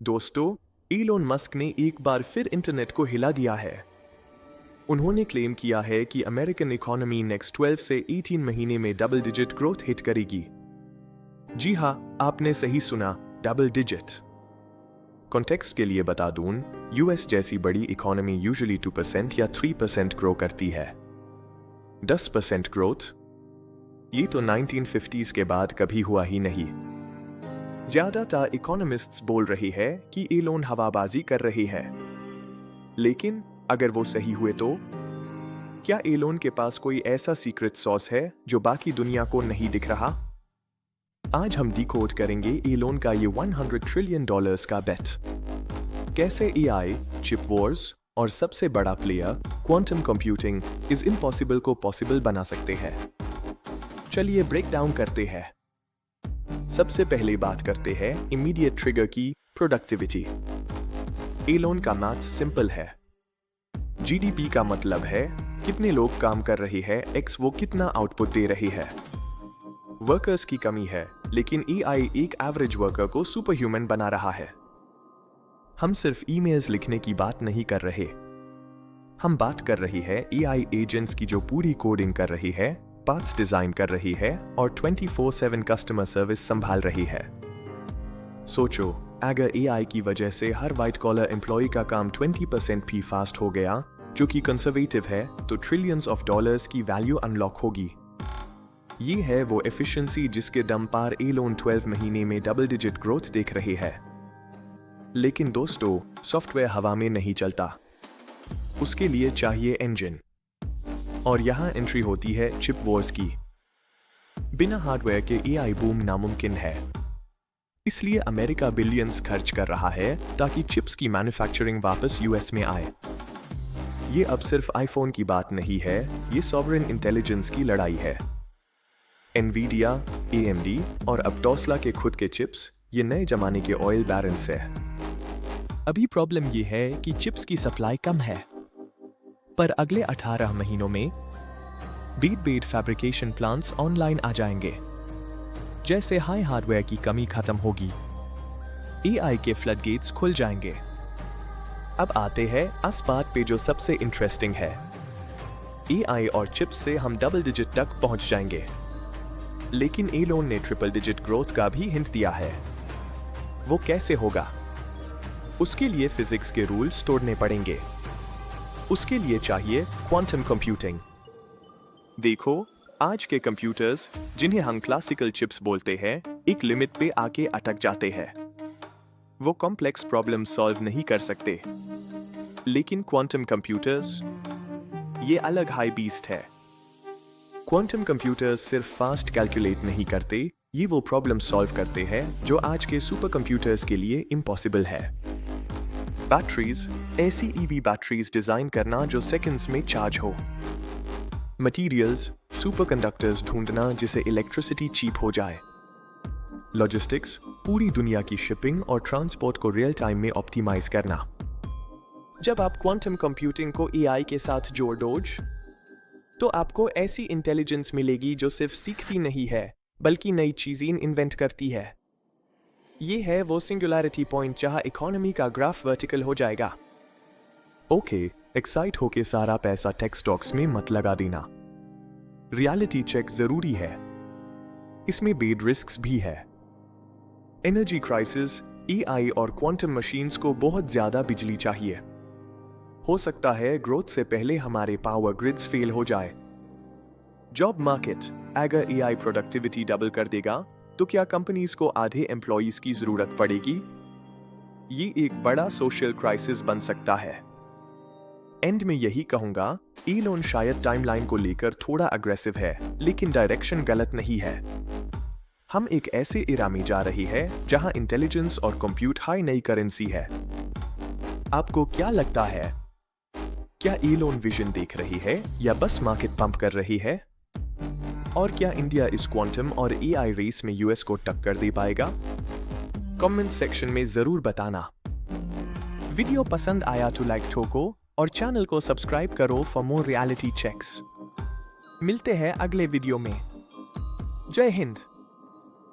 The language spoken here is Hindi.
दोस्तों, इलोन मस्क ने एक बार फिर इंटरनेट को हिला दिया है। उन्होंने क्लेम किया है कि अमेरिकन इकोनॉमी नेक्स्ट 12 से 18 महीने में डबल डिजिट ग्रोथ हिट करेगी। जी हाँ, आपने सही सुना, डबल डिजिट। कॉन्टेक्स्ट के लिए बता दूं, यूएस जैसी बड़ी इकोनॉमी यूजुअली 2% या 3% ग्रो करती है। 10% ग्रोथ, ये तो 1950s के बाद कभी हुआ ही नहीं। ज्यादातर इकोनॉमिस्ट्स बोल रही है कि इलोन हवाबाजी कर रही है। लेकिन अगर वो सही हुए तो क्या इलोन के पास कोई ऐसा सीक्रेट सॉस है जो बाकी दुनिया को नहीं दिख रहा? आज हम डिकोड करेंगे इलोन का ये $100 ट्रिलियन का बेट। कैसे एआई, चिप वॉर्स और सबसे बड़ा प्लेयर क्वांटम कंप्यूटिंग इस इम्पॉसिबल को पॉसिबल बना सकते हैं। चलिए ब्रेक डाउन करते हैं। सबसे पहले बात करते हैं इमीडिएट ट्रिगर की, प्रोडक्टिविटी। इलोन का मैथ सिंपल है। जीडीपी का मतलब है कितने लोग काम कर रहे हैं एक्स वो कितना आउटपुट दे रही है। वर्कर्स की कमी है, लेकिन एआई एक एवरेज वर्कर को सुपर ह्यूमन बना रहा है। हम सिर्फ ईमेल्स लिखने की बात नहीं कर रहे, हम बात कर रही है एआई एजेंट्स की जो पूरी कोडिंग कर रही है, पार्ट्स डिजाइन कर रही है और 24/7 कस्टमर सर्विस संभाल रही है। सोचो, अगर एआई की वजह से हर व्हाइट कॉलर एम्प्लॉय का काम 20% भी फास्ट हो गया, जो कि कंजर्वेटिव है, तो ट्रिलियंस ऑफ डॉलर्स की वैल्यू अनलॉक होगी। ये है वो एफिशिएंसी जिसके दम पर इलोन 12 महीने में डबल डिजिट ग्रोथ देख रही है। लेकिन दोस्तों, सॉफ्टवेयर हवा में नहीं चलता, उसके लिए चाहिए इंजन। और यहाँ एंट्री होती है चिप वॉर्स की। बिना हार्डवेयर के एआई बूम नामुमकिन है। इसलिए अमेरिका बिलियंस खर्च कर रहा है ताकि चिप्स की मैन्युफैक्चरिंग वापस यूएस में आए। ये अब सिर्फ आईफोन की बात नहीं है, ये सॉवरेन इंटेलिजेंस की लड़ाई है। एनवीडिया, एएमडी और अब टेस्ला के खुद के चिप्स, ये नए जमाने के ऑयल बैरन्स है। अभी प्रॉब्लम ये है कि चिप्स की सप्लाई कम है, पर अगले 18 महीनों में बीट फैब्रिकेशन प्लांट्स ऑनलाइन आ जाएंगे। जैसे हाई हार्डवेयर की कमी खत्म होगी, एआई के फ्लडगेट्स खुल जाएंगे। अब आते हैं इस बात पे जो सबसे इंटरेस्टिंग है। एआई और चिप्स से हम डबल डिजिट तक पहुंच जाएंगे। लेकिन इलोन ने ट्रिपल डिजिट ग्रोथ का भी हिंट दिया है। वो कैसे होगा? उसके लिए फिजिक्स के रूल्स तोड़ने पड़ेंगे। उसके लिए चाहिए क्वांटम कंप्यूटिंग। देखो, आज के कंप्यूटर्स, जिन्हें हम क्लासिकल चिप्स बोलते हैं, एक लिमिट पे आके अटक जाते हैं। वो कॉम्प्लेक्स प्रॉब्लम सॉल्व नहीं कर सकते। लेकिन क्वांटम कंप्यूटर्स, ये अलग हाई बीस्ट है। क्वांटम कंप्यूटर्स सिर्फ फास्ट कैलकुलेट नहीं करते, ये वो प्रॉब्लम सॉल्व करते हैं जो आज के सुपर कंप्यूटर्स के लिए इम्पॉसिबल है। बैटरीज, ऐसी ईवी बैटरीज डिजाइन करना जो सेकंड्स में चार्ज हो। मटेरियल्स, सुपरकंडक्टर्स ढूंढना जिसे इलेक्ट्रिसिटी चीप हो जाए। लॉजिस्टिक्स, पूरी दुनिया की शिपिंग और ट्रांसपोर्ट को रियल टाइम में ऑप्टिमाइज करना। जब आप क्वांटम कंप्यूटिंग को एआई के साथ जोड़ दोगे, तो आपको ऐसी इंटेलिजेंस मिलेगी जो सिर्फ सीखती नहीं है, बल्कि नई चीजें इन्वेंट करती है। ये है वो सिंगुलैरिटी पॉइंट जहां इकोनॉमी का ग्राफ वर्टिकल हो जाएगा। ओके, एक्साइट होके सारा पैसा टेक स्टॉक्स में मत लगा देना। रियलिटी चेक जरूरी है, इसमें बेड रिस्क्स भी है। एनर्जी क्राइसिस, एआई और क्वांटम मशीन्स को बहुत ज्यादा बिजली चाहिए। हो सकता है ग्रोथ से पहले हमारे पावर ग्रिड्स फेल हो जाए। जॉब मार्केट, अगर एआई प्रोडक्टिविटी डबल कर देगा, तो क्या कंपनीज को आधे एम्प्लॉइज की जरूरत पड़ेगी? ये एक बड़ा सोशल क्राइसिस बन सकता है। एंड में यही कहूंगा, इलोन शायद टाइमलाइन को लेकर थोड़ा अग्रेसिव है, लेकिन डायरेक्शन गलत नहीं है। हम एक ऐसे इरा में जा रही है जहां इंटेलिजेंस और कंप्यूट हाई नई करेंसी है। आपको क्या लगता है? क्या इलोन विजन देख रही है या बस मार्केट पंप कर रही है? और क्या इंडिया इस क्वांटम और एआई रेस में यूएस को टक्कर दे पाएगा? कमेंट सेक्शन में जरूर बताना। वीडियो पसंद आया तो लाइक ठोको और चैनल को सब्सक्राइब करो फॉर मोर रियलिटी चेक्स। मिलते हैं अगले वीडियो में। जय हिंद।